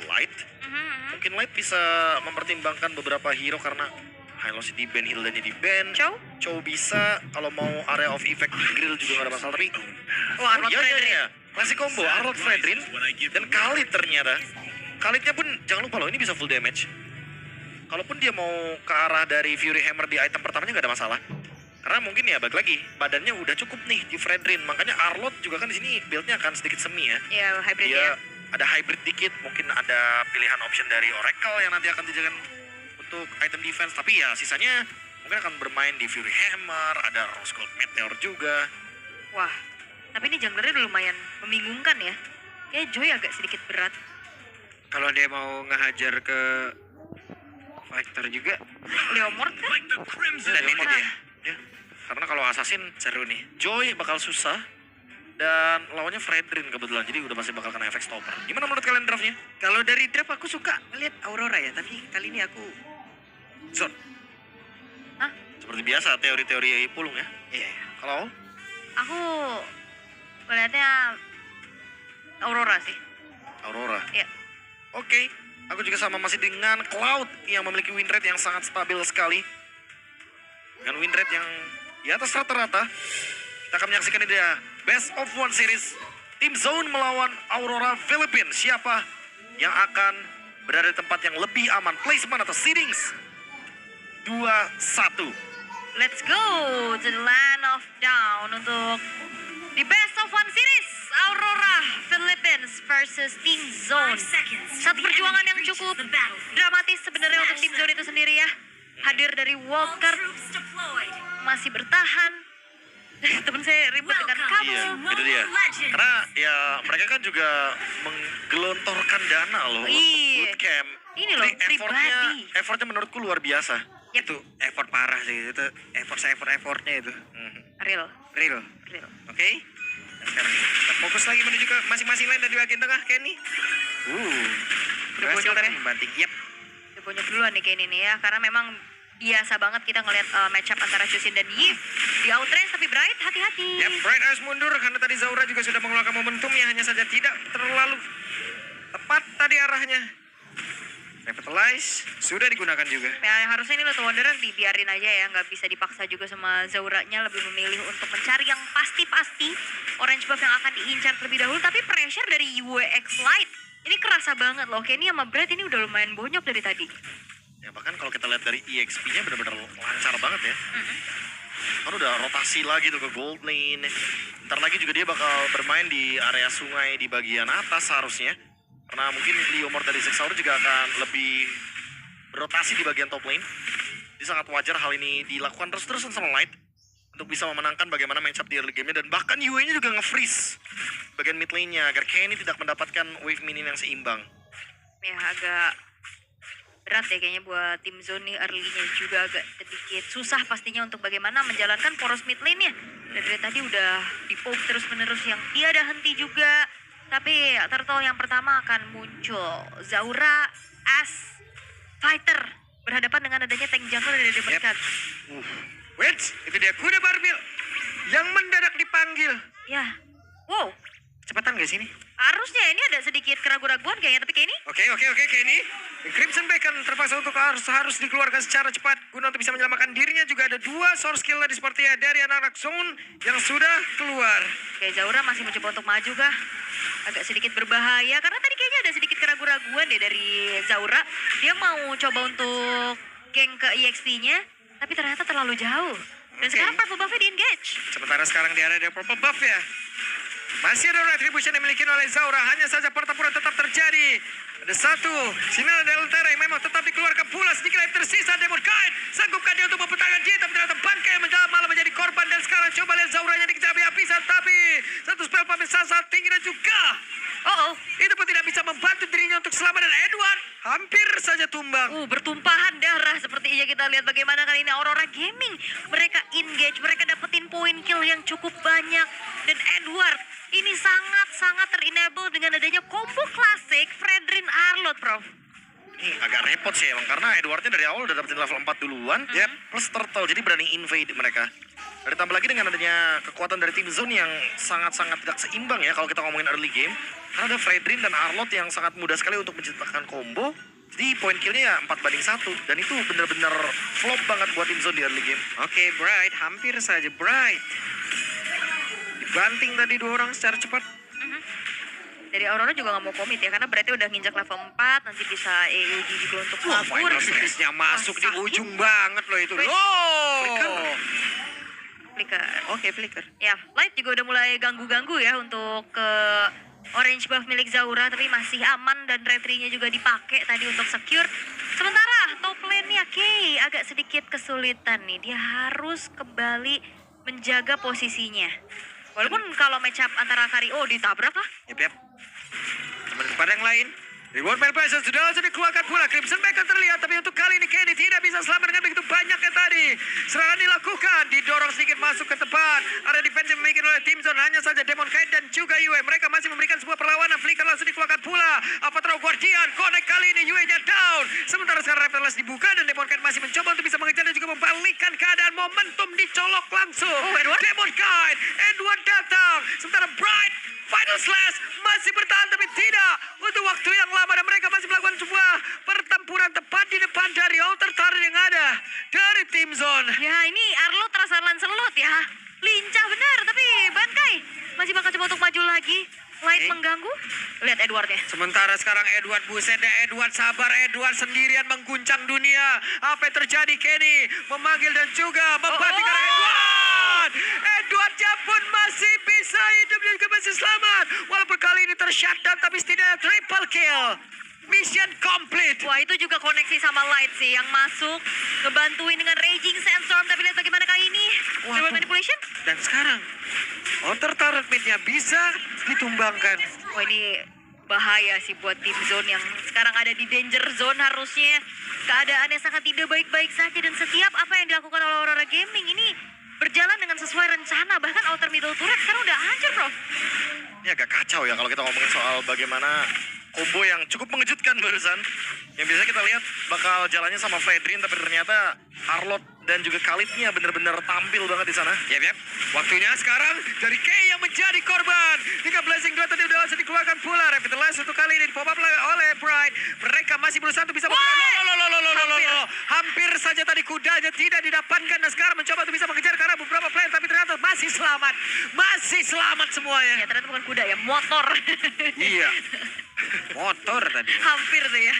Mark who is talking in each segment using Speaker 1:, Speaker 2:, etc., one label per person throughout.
Speaker 1: Light. Mungkin Light bisa mempertimbangkan beberapa hero karena Hylos di ban, Hilda di ban. Chow bisa kalau mau area of effect di grill juga gak ada masalah, tapi
Speaker 2: Arnold Fredrin.
Speaker 1: ya. Masih combo Arnold Fredrin dan Khalid ternyata. Khalidnya pun jangan lupa loh, ini bisa full damage. Kalaupun dia mau ke arah dari Fury Hammer di item pertamanya nggak ada masalah. Karena mungkin ya balik lagi badannya udah cukup nih di Fredrin. Makanya Arlot juga kan di sini build-nya akan sedikit semi ya.
Speaker 2: Iya, hybrid
Speaker 1: Dia
Speaker 2: ya.
Speaker 1: ada hybrid dikit, mungkin ada pilihan option dari Oracle yang nanti akan dijadikan untuk item defense. Tapi ya sisanya mungkin akan bermain di Fury Hammer, ada Rose Gold Meteor juga.
Speaker 2: Wah, tapi ini junglernya udah lumayan membingungkan ya. Kayak Joy agak sedikit berat.
Speaker 3: Kalau dia mau ngehajar ke fighter juga
Speaker 2: Leomord kan?
Speaker 3: dan ini dia.
Speaker 1: Ya, karena kalau Assassin
Speaker 3: Seru nih.
Speaker 1: Joy bakal susah dan lawannya Fredrin kebetulan, jadi udah pasti bakal kena efek stopper. Gimana menurut kalian draftnya?
Speaker 3: Kalau dari draft aku suka ngeliat Aurora ya, tapi kali ini aku Zone.
Speaker 2: Hah?
Speaker 1: Seperti biasa teori-teori pulung ya.
Speaker 3: Iya.
Speaker 1: Kalau
Speaker 2: Aku melihatnya Aurora sih.
Speaker 1: Aurora.
Speaker 2: Iya.
Speaker 1: Oke, aku juga sama masih dengan Cloud yang memiliki win rate yang sangat stabil sekali. Dengan win rate yang di atas rata-rata. Kita akan menyaksikan ini dia Best of One Series. Tim Zone melawan Aurora Philippines. Siapa yang akan berada di tempat yang lebih aman? Placement atau seedings? 2-1.
Speaker 2: Let's go to the land of down untuk di best of one series Aurora Philippines versus Team Zone. Satu perjuangan yang cukup dramatis sebenarnya untuk Team Zone itu sendiri ya. Hadir dari Walker masih bertahan. Temen saya ribut dengan kamu.
Speaker 1: Iya, itu dia. Karena ya mereka kan juga menggelontorkan dana loh untuk
Speaker 2: Iya.
Speaker 1: bootcamp.
Speaker 2: Ini loh, pribadi.
Speaker 1: Effortnya menurutku luar biasa.
Speaker 2: Yep.
Speaker 3: Itu effort parah sih, itu effortnya itu.
Speaker 2: Real.
Speaker 3: Real. Oke. Nah, sekarang kita fokus lagi menuju ke masing-masing lane dari bagian tengah Kenny.
Speaker 2: Udah
Speaker 3: Berhasil
Speaker 2: bonyok ya.
Speaker 3: membanting. Yep.
Speaker 2: Udah bonyok duluan nih kayak ini ya. Karena memang biasa banget kita ngeliat matchup antara Chusin dan Yves di outrace, tapi Bright hati-hati.
Speaker 3: Yep, Bright harus mundur karena tadi Zaura juga sudah mengeluarkan momentumnya, hanya saja tidak terlalu tepat tadi arahnya. Revitalize sudah digunakan juga.
Speaker 2: Ya harusnya ini Lotto Wanderer dibiarin aja ya, nggak bisa dipaksa juga sama Zauranya, lebih memilih untuk mencari yang pasti-pasti orange buff yang akan diincar terlebih dahulu. Tapi pressure dari UX Light ini kerasa banget loh. Kenny sama Bright ini udah lumayan bonyok dari tadi.
Speaker 1: Ya bahkan kalau kita lihat dari EXP-nya benar-benar lancar banget ya. Kan udah rotasi lagi tuh ke gold lane. Ntar lagi juga dia bakal bermain di area sungai di bagian atas harusnya. Karena mungkin Leomord dari Zexaur juga akan lebih berotasi di bagian top lane. Jadi sangat wajar hal ini dilakukan terus-terusan sama Light untuk bisa memenangkan bagaimana matchup di early game-nya. Dan bahkan Yue-nya juga nge-freeze bagian mid lane-nya agar Kenny tidak mendapatkan wave minion yang seimbang.
Speaker 2: Ya agak berat ya kayaknya buat tim Zone nih, early-nya juga agak sedikit susah pastinya untuk bagaimana menjalankan poros mid lane-nya. Dan dari tadi udah di-poke terus-menerus yang tiada henti juga. Tapi turtle yang pertama akan muncul. Zaura as fighter berhadapan dengan adanya tank jungle dari Demoncat.
Speaker 3: Wait, itu dia kuda Barbil yang mendadak dipanggil.
Speaker 2: Ya, wow.
Speaker 3: Cepetan gak sini?
Speaker 2: Harusnya ini ada sedikit keraguan-raguan kayaknya, tapi kayak ini
Speaker 3: Oke, Kenny. Crimson Bacon terpaksa untuk harus dikeluarkan secara cepat guna untuk bisa menyelamatkan dirinya. Juga ada dua source kill tadi seperti ya dari anak-anak Zone yang sudah keluar.
Speaker 2: kayak Zaura masih mencoba untuk maju kah? Agak sedikit berbahaya karena tadi kayaknya ada sedikit keraguan-raguan deh dari Zaura. Dia mau coba untuk geng ke EXP-nya, tapi ternyata terlalu jauh. Dan
Speaker 3: Oke.
Speaker 2: sekarang purple buff-nya di-engage.
Speaker 3: Sementara sekarang di area ada purple buff ya. Masih ada retribution yang dimiliki oleh Zaura. Hanya saja pertempuran tetap terjadi. Ada satu sinyal dari Altera yang memang tetap dikeluarkan pula. Sedikit lagi tersisa Demon Knight. Sanggupkah dia untuk mempertahankan dia? Tapi ternyata bangkai yang malah menjadi korban. Dan sekarang coba lihat Zauranya dikejar api-apisan. Tapi satu spell pamit sangat tinggi dan juga itu pun tidak bisa membantu dirinya untuk selamat. Dan Edward hampir saja tumbang.
Speaker 2: Bertumpahan darah sepertinya kita lihat bagaimana kali ini Aurora Gaming. Mereka engage, mereka dapetin poin kill yang cukup banyak. Dan Edward ini sangat-sangat ter-enable dengan adanya combo klasik Fredrin Arlot, Prof.
Speaker 1: Ini agak repot sih emang karena Edwardnya dari awal udah dapetin level 4 duluan. Plus turtle, jadi berani invade mereka. Dan ditambah lagi dengan adanya kekuatan dari tim Zone yang sangat-sangat tidak seimbang ya kalau kita ngomongin early game. Karena ada Fredrin dan Arlot yang sangat mudah sekali untuk menciptakan combo. Jadi poin killnya ya 4-1. Dan itu benar-benar flop banget buat tim Zone di early game.
Speaker 3: Oke, Bright, hampir saja Bright. Dibanting tadi 2 orang secara cepat.
Speaker 2: Dari Aurora juga nggak mau komit ya, karena berarti udah nginjak level 4, nanti bisa EUG juga untuk
Speaker 3: Wah,
Speaker 2: kabur.
Speaker 3: final space-nya masuk di
Speaker 2: sakit.
Speaker 3: ujung banget loh itu.
Speaker 2: Wait.
Speaker 3: Loh.
Speaker 2: Flicker.
Speaker 3: Oke, Flicker.
Speaker 2: Ya, Light juga udah mulai ganggu-ganggu ya untuk ke orange buff milik Zaura, tapi masih aman dan retry-nya juga dipakai tadi untuk secure. Sementara top lane-nya Kay agak sedikit kesulitan nih, dia harus kembali menjaga posisinya. Walaupun kalau match up antara Kario ditabrak lah.
Speaker 3: Yap. Teman kepada yang lain. Reward manipulation sudah langsung dikeluarkan pula. Crimson Beacon terlihat, tapi untuk kali ini Kenny tidak bisa selamat dengan begitu banyaknya tadi. Serangan dilakukan, didorong sedikit masuk ke tempat. Ada defense yang dimiliki oleh tim Zone, hanya saja Demon Knight dan juga Yue. Mereka masih memberikan sebuah perlawanan. Flicker langsung dikeluarkan pula. Avatar Guardian, connect kali ini Yue-nya down. Sementara sekarang Reptiles dibuka dan Demon Knight masih mencoba untuk bisa mengejar dan juga membalikkan keadaan. Momentum dicolok langsung. Demon Knight, Edward datang. Sementara Bright, Final Slash masih bertahan tapi tidak untuk waktu yang lama, dan mereka masih melakukan sebuah pertempuran tepat di depan dari outer turret yang ada dari tim Zone.
Speaker 2: Ya, ini Arlo terasa Lancelot ya. Lincah benar, tapi Bankai masih bakal coba untuk maju lagi. Light mengganggu. Lihat Edwardnya.
Speaker 3: Sementara sekarang Edward, buset deh, Edward sabar, Edward sendirian mengguncang dunia. Apa yang terjadi? Kenny memanggil dan juga membantingkan Edward. Edwardnya pun masih bisa hidup dan juga masih selamat. Walaupun kali ini tershutdown, tapi setidaknya triple kill. Mission complete.
Speaker 2: Wah, itu juga koneksi sama Light sih yang masuk, ngebantuin dengan Raging Sandstorm. Tapi lihat bagaimana kali ini.
Speaker 3: Wah,
Speaker 2: Reward manipulation.
Speaker 3: Dan sekarang outer turret mid-nya bisa ditumbangkan.
Speaker 2: Wah, ini bahaya sih buat tim Zone yang sekarang ada di danger zone. Harusnya keadaannya sangat tidak baik-baik saja, dan setiap apa yang dilakukan oleh Aurora Gaming ini berjalan dengan sesuai rencana. Bahkan outer middle turret sekarang udah hancur, bro.
Speaker 1: Ini agak kacau ya kalau kita ngomongin soal bagaimana combo yang cukup mengejutkan barusan. Yang biasanya kita lihat bakal jalannya sama Fredrin, tapi ternyata Arlot dan juga Khalidnya benar-benar tampil banget di sana.
Speaker 3: Yap. Waktunya sekarang dari Kay yang menjadi korban. Jika Blazing 2 tadi udah langsung dikeluarkan pula. Revitalize untuk kali ini di-pop up oleh Bright. Mereka masih berusaha untuk bisa Hampir saja tadi kudanya tidak didapatkan. Dan sekarang mencoba untuk bisa mengejar karena beberapa player. Tapi ternyata masih selamat. Masih selamat semuanya.
Speaker 2: Ya, ternyata bukan kuda ya, motor.
Speaker 3: Iya. Motor tadi.
Speaker 2: Hampir tuh ya,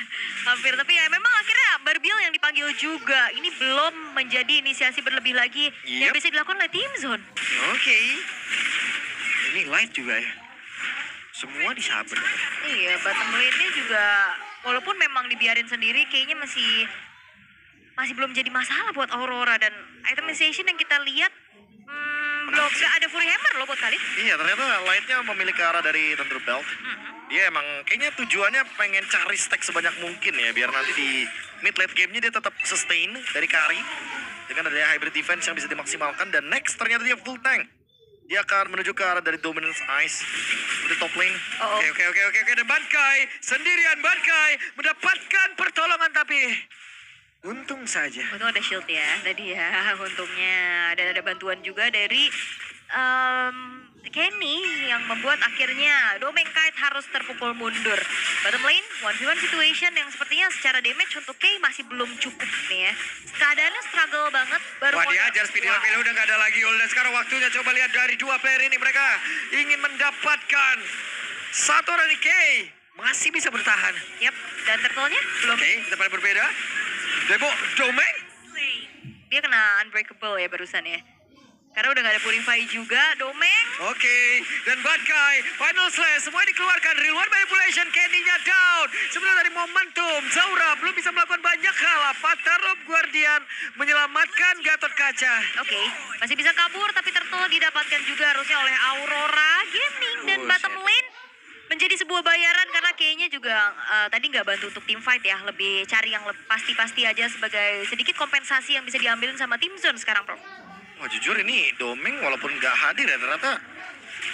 Speaker 2: hampir. Tapi ya memang akhirnya Barbiel yang dipanggil juga. Ini belum menjadi inisiasi berlebih lagi yang
Speaker 1: Yep.
Speaker 2: bisa dilakukan oleh tim Zone.
Speaker 3: Oke. Ini light juga ya. Semua disabar.
Speaker 2: Iya, bottom lane-nya juga walaupun memang dibiarin sendiri, kayaknya masih belum jadi masalah buat Aurora. Dan itemization yang kita lihat belum nggak ada Fury Hammer loh buat Khalid.
Speaker 1: Iya, ternyata Lightnya memilih ke arah dari Thunder Belt. Dia emang kayaknya tujuannya pengen cari stack sebanyak mungkin ya, biar nanti di mid late game-nya dia tetap sustain dari carry dengan adanya hybrid defense yang bisa dimaksimalkan. Dan next ternyata dia full tank. Dia akan menuju ke arah dari Dominance Ice di top lane.
Speaker 3: Oke. Dan Bankai sendirian, Bankai mendapatkan pertolongan tapi untung saja.
Speaker 2: Untung ada shield ya tadi ya, untungnya. Dan ada bantuan juga dari Kenny yang membuat akhirnya Domenkite harus terpukul mundur. Bottom lane, 1v1 situation yang sepertinya secara damage untuk Kay masih belum cukup nih ya. Keadaannya struggle banget. Baru
Speaker 3: Wah,
Speaker 2: mau-
Speaker 3: diajar speed
Speaker 2: Wah.
Speaker 3: pilih udah gak ada lagi ult. Dan sekarang waktunya coba lihat dari dua player ini. Mereka ingin mendapatkan satu orang di Kay. Masih bisa bertahan.
Speaker 2: Yap, dan turtle-nya belum.
Speaker 3: Oke, kita pada berbeda. Domeng.
Speaker 2: Dia kena unbreakable ya barusan ya. Karena udah gak ada Purify juga, Domeng.
Speaker 3: Oke, dan Bankai, Final Slash, semua dikeluarkan. Reward manipulation, Kenny-nya down. Sebenarnya dari momentum, Zaura belum bisa melakukan banyak hal. Avatar of Guardian menyelamatkan Gatot Kaca.
Speaker 2: Oke, masih bisa kabur tapi turtle didapatkan juga harusnya oleh Aurora Gaming. Dan bottom lane menjadi sebuah bayaran karena kayaknya juga tadi nggak bantu untuk tim fight ya. Lebih cari yang pasti-pasti aja sebagai sedikit kompensasi yang bisa diambilin sama tim Zone sekarang, Bro.
Speaker 1: Wah, jujur ini Domeng walaupun nggak hadir ya, ternyata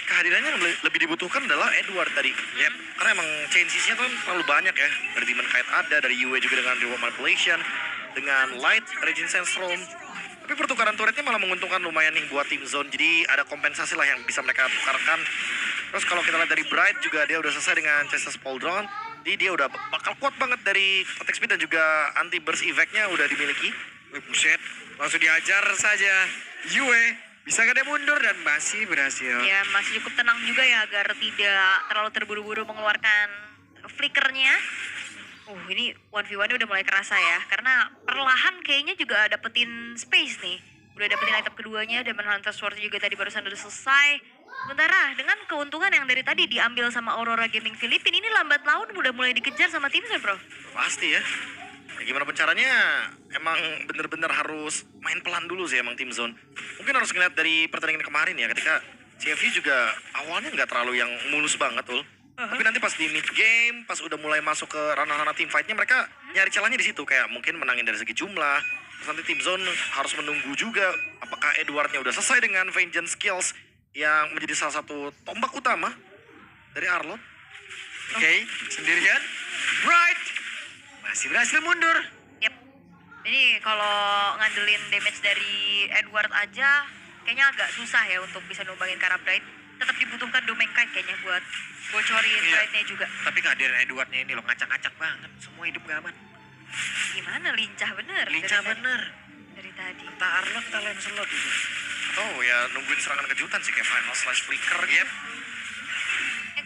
Speaker 1: kehadirannya yang lebih dibutuhkan adalah Edward tadi. Yep. Karena emang chances-nya tuh terlalu banyak ya. Dari Demon Knight ada, dari Yue juga dengan Reward Manipulation, dengan Light, Raging Sandstorm. Tapi pertukaran turretnya malah menguntungkan lumayan nih buat tim zone. Jadi ada kompensasi lah yang bisa mereka tukarkan. Terus kalau kita lihat dari Bright juga dia udah selesai dengan Chester Pauldron. Jadi dia udah bakal kuat banget dari attack speed dan juga anti burst effect-nya udah dimiliki.
Speaker 3: Wih, buset. Langsung diajar saja. Yue bisa dia mundur dan masih berhasil.
Speaker 2: Ya masih cukup tenang juga ya agar tidak terlalu terburu-buru mengeluarkan flickernya. Ini 1v1 udah mulai kerasa ya. Karena perlahan kayaknya juga dapetin space nih. Udah dapetin item keduanya dan Manhunter Sword juga tadi barusan udah selesai. Sementara dengan keuntungan yang dari tadi diambil sama Aurora Gaming Filipina, ini lambat laun udah mulai dikejar sama tim Zone, bro.
Speaker 1: Pasti ya. Gimana pun caranya, emang bener-bener harus main pelan dulu sih emang tim zone. Mungkin harus ngeliat dari pertandingan kemarin ya, ketika CFU juga awalnya nggak terlalu yang mulus banget tuh. Tapi nanti pas di mid game, pas udah mulai masuk ke ranah-ranah team fight-nya, mereka nyari celahnya di situ. Kayak mungkin menangin dari segi jumlah. Terus nanti tim zone harus menunggu juga apakah Edwardnya udah selesai dengan Vengeance Skills yang menjadi salah satu tombak utama dari Arlot.
Speaker 3: Oke, sendirian. Bright masih berhasil mundur.
Speaker 2: Yap. Jadi kalau ngandelin damage dari Edward aja, kayaknya agak susah ya untuk bisa numbangin Kara Bright. Tetap dibutuhkan Domenkai kayaknya buat bocorin Bright-nya juga.
Speaker 3: Tapi kehadiran Edwardnya ini loh ngacak-ngacak banget. Semua hidup gak aman.
Speaker 2: Gimana lincah bener.
Speaker 3: Lincah bener.
Speaker 2: Dari tadi.
Speaker 3: Entah Arlot, entah Lancelot itu.
Speaker 1: Oh ya, nungguin serangan kejutan sih kayak final slash flicker gitu.
Speaker 3: Yep.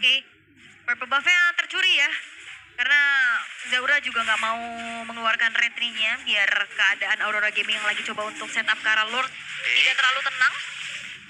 Speaker 2: Oke. Purple buff-nya tercuri ya. Karena Zaura juga nggak mau mengeluarkan retry-nya biar keadaan Aurora Gaming yang lagi coba untuk setup ke arah Lord tidak terlalu tenang.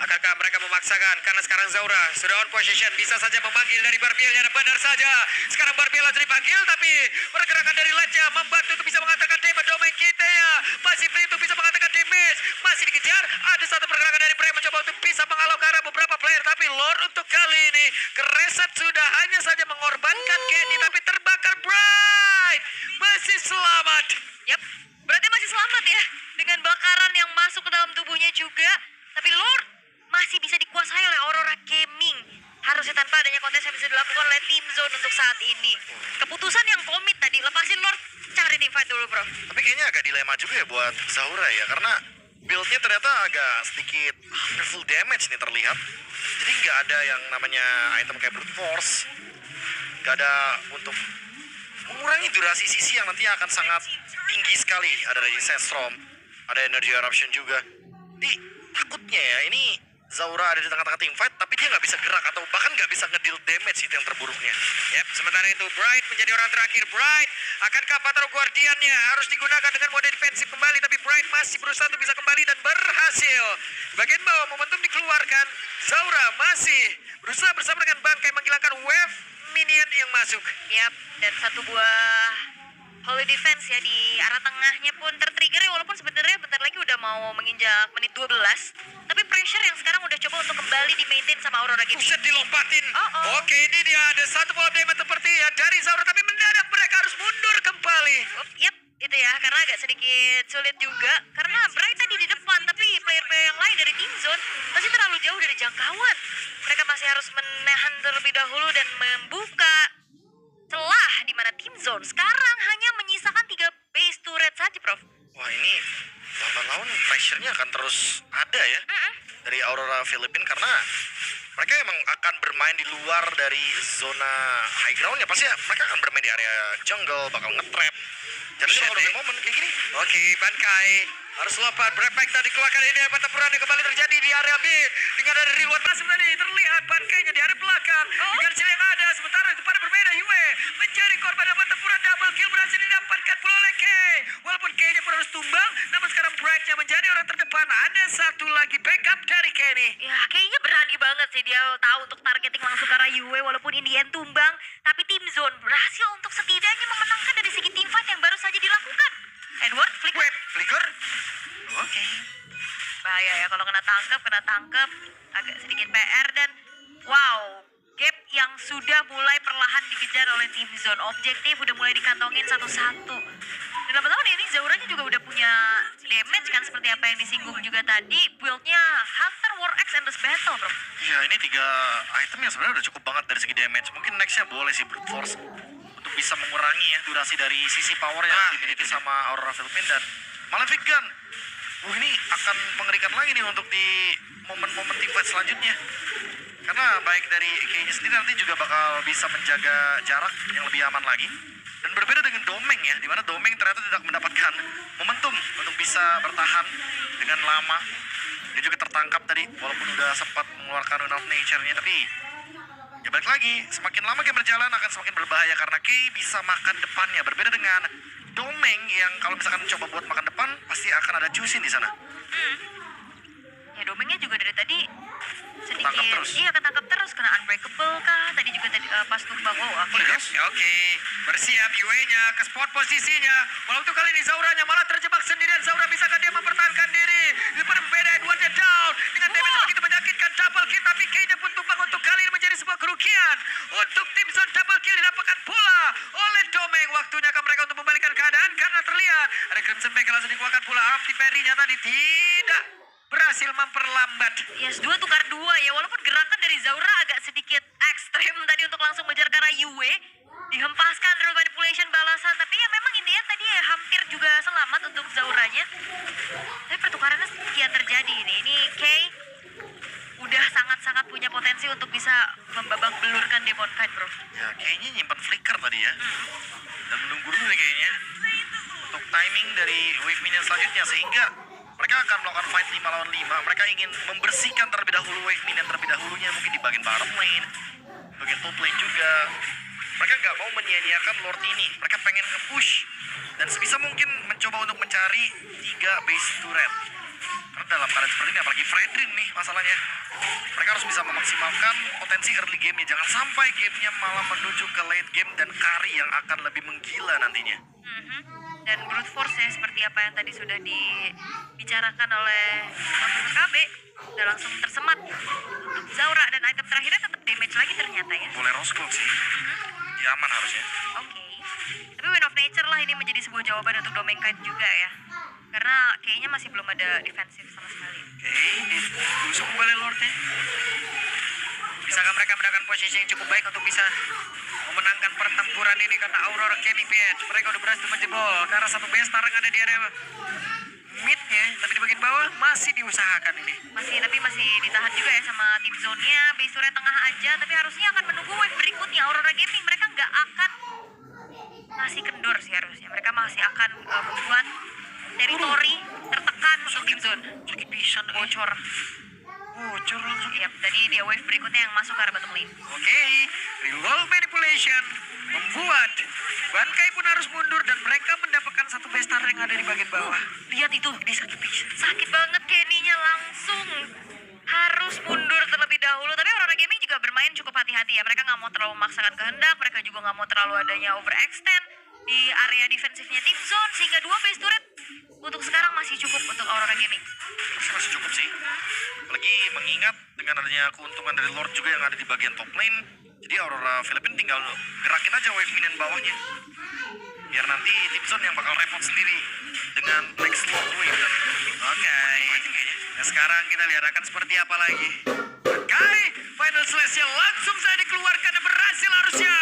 Speaker 3: Akankah mereka memaksakan? Karena sekarang Zaura sudah on position, bisa saja memanggil dari Barbielnya dan benar saja. Sekarang Barbiel harus dipanggil, tapi pergerakan dari Lednya membantu untuk bisa mengatakan damage domain kita ya. Masih free untuk bisa mengatakan damage. Masih dikejar, ada satu pergerakan dari Bray mencoba untuk bisa menghalau ke arah beberapa player. Tapi Lord untuk kali ini, Kereset sudah hanya saja mengorbankan Kenny, tapi terbakar Bright. Masih selamat.
Speaker 2: Yap, berarti masih selamat ya. Dengan bakaran yang masuk ke dalam tubuhnya juga. Tapi Lord masih bisa dikuasai oleh Aurora Gaming. Harusnya tanpa adanya kontes yang bisa dilakukan oleh tim zone untuk saat ini. Keputusan yang komit tadi, lepasin Lord, cari team fight dulu bro.
Speaker 1: Tapi kayaknya agak dilema juga ya buat Zaura ya, karena build-nya ternyata agak sedikit hampir full damage nih terlihat. Jadi nggak ada yang namanya item kayak brute force, nggak ada untuk mengurangi durasi sisi yang nantinya akan sangat tinggi sekali. Ada resistance storm, ada energy eruption juga. Jadi takutnya ya ini Zaura ada di tengah-tengah team fight, tapi dia nggak bisa gerak atau bahkan nggak bisa ngedeal damage, itu yang terburuknya.
Speaker 3: Yep, sementara itu Bright menjadi orang terakhir. Bright, akankah Patro Guardiannya harus digunakan dengan mode defensif kembali, tapi Bright masih berusaha untuk bisa kembali dan berhasil. Bagian bawah momentum dikeluarkan. Zaura masih berusaha bersama dengan Bangkai menghilangkan wave minion yang masuk.
Speaker 2: Yap, dan satu buah Holy Defense ya di arah tengahnya pun tertrigger ya, walaupun sebenarnya bentar lagi udah mau menginjak menit 12. Tapi pressure yang sekarang udah coba untuk kembali di maintain sama Aurora Gaming.
Speaker 3: Buset, dilompatin.
Speaker 2: Oh.
Speaker 3: Oke, ini dia ada satu pola damage seperti ya dari Zaura, tapi mendadak mereka harus mundur kembali.
Speaker 2: Yap, itu ya, karena agak sedikit sulit juga. Karena Bright tadi di depan, tapi player-player yang lain dari Team Zone masih terlalu jauh dari jangkauan. Mereka masih harus menahan terlebih dahulu dan membuka celah di mana Team Zone sekarang hanya menyisakan 3 base turret saja, Prof.
Speaker 1: Wah ini lambat laun pressure-nya akan terus ada ya dari Aurora Filipina, karena mereka emang akan bermain di luar dari zona high ground-nya. Pasti ya, mereka akan bermain di area jungle, bakal nge-trap. Jadi kalau ada momen kayak gini,
Speaker 3: Oke, Bangkai harus lompat. Brepek tadi keluarkan ini pertempuran yang kembali terjadi di area mid. Dengan dari luar masuk tadi terlihat Bangkainya di area belakang. Dengan skill yang ada, sementara itu pada berbeda Yue menjadi korban dapat pertempuran double kill berhasil didapatkan pula oleh Kay. Walaupun Kay-nya pun harus tumbang, namun sekarang Bright-nya menjadi orang terdepan. Ada satu lagi backup dari Kenny.
Speaker 2: Ya, kayaknya berani banget sih dia tahu untuk targeting langsung ke arah Yue walaupun in the end tumbang. Tapi Team Zone berhasil untuk setidaknya memenangkan dari segi team fight yang baru saja dilakukan. Edward, flicker.
Speaker 3: Wait, flicker? Oke.
Speaker 2: Bahaya ya kalau kena tangkep agak sedikit PR dan wow, gap yang sudah mulai perlahan dikejar oleh Team Zone. Objektif udah mulai dikantongin satu-satu. Dan lama tahun ini Zauranya juga udah punya damage kan seperti apa yang disinggung juga tadi. Build-nya Hunter, War Axe, Endless Battle, bro.
Speaker 1: ya ini 3 item yang sebenarnya udah cukup banget dari segi damage. Mungkin next-nya boleh sih brute force untuk bisa mengurangi ya durasi dari sisi power yang dimiliki sama Aurora Filipina dan Malefic Gun. Ini akan mengerikan lagi nih untuk di momen-momen team fight selanjutnya. Karena baik dari Kay-nya sendiri nanti juga bakal bisa menjaga jarak yang lebih aman lagi. Dan berbeda dengan Domeng ya, dimana Domeng ternyata tidak mendapatkan momentum untuk bisa bertahan dengan lama. Dia juga tertangkap tadi, walaupun udah sempat mengeluarkan Wind of Nature-nya, tapi ya balik lagi, semakin lama game berjalan akan semakin berbahaya karena Kay bisa makan depannya. Berbeda dengan Domeng yang kalau misalkan coba buat makan depan, pasti akan ada Jusin di sana.
Speaker 2: Ya Domengnya juga dari tadi sedikit
Speaker 1: Ketangkap terus.
Speaker 2: iya ketangkap terus kena unbreakable kah tadi juga tadi pas tumbang aku
Speaker 3: Oke, bersiap UE-nya ke spot posisinya. Walau itu kali ini Zauranya malah terjebak sendirian. Zaura bisakah dia mempertahankan diri? Berbeda Edwardnya down dengan damage begitu menyakitkan, double kill, tapi Kay-nya pun tumbang untuk kali ini menjadi sebuah kerugian. Untuk tim Zone double kill didapatkan pula oleh Domeng. Waktunya ke mereka untuk membalikan keadaan karena terlihat ada Crimson Bag langsung dikeluarkan pula. Anti-parry-nya tadi tidak berhasil memperlambat.
Speaker 2: Yes, 2 tukar 2 ya, walaupun gerakan dari Zaura agak sedikit ekstrem tadi untuk langsung mengejar ke arah Yue. Dihempaskan terus manipulation balasan, tapi ya memang intinya tadi ya hampir juga selamat untuk Zauranya. Tapi pertukarannya sekian terjadi ini. Ini Kay udah sangat-sangat punya potensi untuk bisa membabak belurkan Demon Knight, bro.
Speaker 1: Ya, kayaknya nyimpan flicker tadi ya. Dan menunggu dulu nih kayaknya. Untuk timing dari wave minion selanjutnya. Sehingga mereka akan melakukan fight 5 lawan 5. Mereka ingin membersihkan terlebih dahulu wave minion terlebih dahulunya. Mungkin di bagian bottom lane. Bagian top lane juga. Mereka nggak mau menyia-nyiakan Lord ini. Mereka pengen nge-push. Dan sebisa mungkin mencoba untuk mencari 3 base turret. Karena dalam keadaan seperti ini, apalagi Fredrin nih masalahnya. Mereka harus bisa memaksimalkan potensi early game-nya. Jangan sampai game-nya malah menuju ke late game dan carry yang akan lebih menggila nantinya.
Speaker 2: Dan brute force ya seperti apa yang tadi sudah dibicarakan oleh KB udah langsung tersemat untuk Zaura, dan item terakhirnya tetap damage lagi ternyata ya.
Speaker 1: Boleh Roscoe sih. Dia aman harusnya.
Speaker 2: Oke. Tapi Wind of Nature lah ini menjadi sebuah jawaban untuk Domeng Knight juga ya. Karena kayaknya masih belum ada defensif sama sekali.
Speaker 3: Oke, ditusuk kembali Lordnya. Bisakah mereka mendapatkan posisi yang cukup baik untuk bisa memenangkan pertempuran ini karena Aurora Gaming PH mereka udah berhasil menjebol ke arah satu base tarang ada di area midnya, tapi di bagian bawah masih diusahakan ini.
Speaker 2: Tapi masih ditahan juga ya sama tim zone-nya. Base turret tengah aja, tapi harusnya akan menunggu wave berikutnya. Aurora Gaming mereka nggak akan masih kendor sih harusnya. Mereka masih akan membuat teritori tertekan untuk tim zone.
Speaker 3: Sakit pisan
Speaker 2: Bocor.
Speaker 3: Bocor langsung.
Speaker 2: Yap, dan ini dia wave berikutnya yang masuk ke arah bottom lane.
Speaker 3: Oke, reroll manipulation membuat Bankai pun harus mundur dan mereka mendapatkan satu base star yang ada di bagian bawah.
Speaker 2: Lihat itu, dia sakit banget Kenny-nya langsung harus mundur terlebih dahulu. Tapi Aurora Gaming juga bermain cukup hati-hati ya. Mereka nggak mau terlalu memaksakan kehendak, mereka juga nggak mau terlalu adanya overextend di area defensifnya tim zone, sehingga 2 base turret untuk sekarang masih cukup untuk Aurora Gaming.
Speaker 1: Masih cukup sih. Apalagi mengingat dengan adanya keuntungan dari Lord juga yang ada di bagian top lane. Jadi Aurora Philippines tinggal gerakin aja wave minion bawahnya. Biar nanti tim zone yang bakal repot sendiri dengan next Lord wave.
Speaker 3: Oke. Nah sekarang kita lihat akan seperti apa lagi. Bankai, final slash-nya langsung saja dikeluarkan dan berhasil harusnya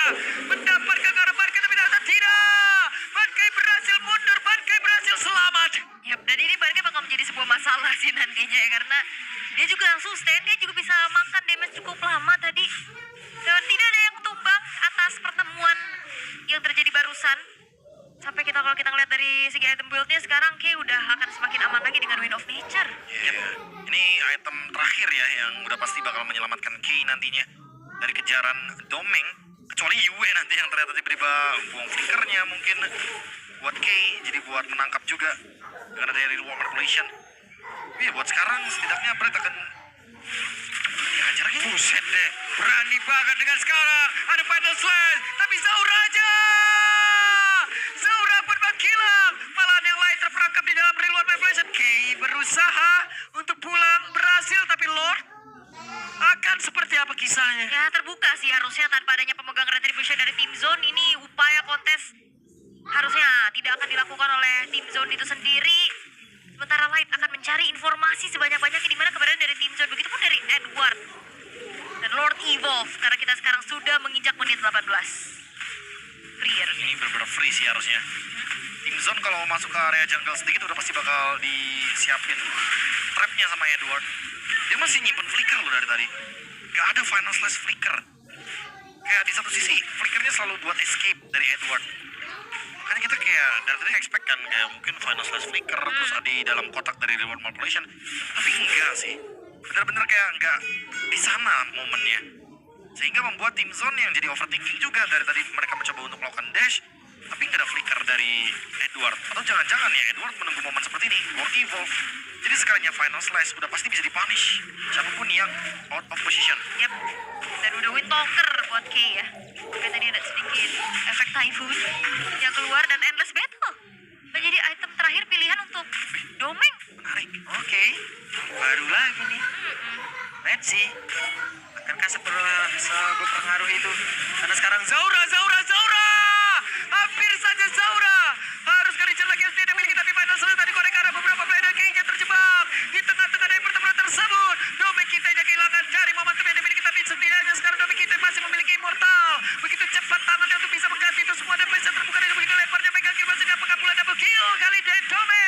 Speaker 3: mendapatkan ke arah Bankai, tapi ternyata tidak. Bankai berhasil mundur, Bankai berhasil selamat.
Speaker 2: Yap, dan ini Bankai bakal menjadi sebuah masalah sih nantinya ya, karena dia juga yang sustain, dia juga bisa makan damage cukup lama tadi. Dan tidak ada yang tumbang atas pertemuan yang terjadi barusan. Sampai kalau kita ngeliat dari segi item build-nya sekarang Kay udah akan semakin aman lagi dengan Wind of Nature.
Speaker 1: Ini item terakhir ya yang udah pasti bakal menyelamatkan Kay nantinya dari kejaran Domeng. Kecuali Yue nanti yang ternyata tiba-tiba buang flickernya mungkin buat Kay, jadi buat menangkap juga dengan ada reward manipulation. Tapi ya buat sekarang setidaknya Brett akan dihajar lagi.
Speaker 3: Buset deh, berani banget dengan sekarang. Ada final slash, tapi Zaura aja. Zaura pun menghilang. Malahan yang lain terperangkap di dalam reload manipulation. Kay berusaha untuk pulang, berhasil, tapi Lord akan seperti apa kisahnya?
Speaker 2: Ya terbuka sih harusnya tanpa adanya pemegang retribution dari tim zone. Ini upaya kontes harusnya tidak akan dilakukan oleh tim zone itu sendiri. Sementara Light akan mencari informasi sebanyak-banyaknya di mana keberadaan dari tim zone. Begitupun dari Edward dan Lord Evolve, karena kita sekarang sudah menginjak menit 18. Clear.
Speaker 1: Ini benar-benar free sih harusnya. Tim Zone kalau masuk ke area jungle sedikit udah pasti bakal disiapin trapnya sama Edward. Dia masih nyimpen flicker loh dari tadi. Gak ada final slash flicker. Kayak di satu sisi flickernya selalu buat escape dari Edward. Kan kita kayak dari tadi expect kan kayak mungkin final slash flicker terus di dalam kotak dari reward manipulation. Tapi enggak sih. Bener-bener kayak enggak di sana momennya. Sehingga membuat tim Zone yang jadi overthinking juga. Dari tadi mereka mencoba untuk melakukan dash, tapi nggak ada flicker dari Edward. Atau jangan-jangan ya Edward menunggu momen seperti ini, War Evolve. Jadi sekalinya final slash udah pasti bisa dipunish siapapun yang out of position.
Speaker 2: Yap. Dan udah Windtalker buat K ya. Oke, tadi ada sedikit efek Typhoon yang keluar dan Endless Battle menjadi item terakhir pilihan untuk Domeng.
Speaker 1: Menarik.
Speaker 3: Oke, baru lagi nih. Let's see. Akankah berpengaruh itu? Karena sekarang Zaura! Hampir saja Zaura! Harus kejar lagi yang tidak miliki, tapi final selesai tadi korek arah beberapa player Kingnya terjebak di tengah-tengah dari pertempuran tersebut. Domeng kita kehilangan dari momentum yang dimiliki, tapi setidaknya sekarang Domeng kita masih memiliki immortal. Begitu cepat tangannya untuk bisa mengganti itu semua dan bisa terbuka dari begitu lebarnya Mega Kill masih dapat pula double kill kali dari Domeng.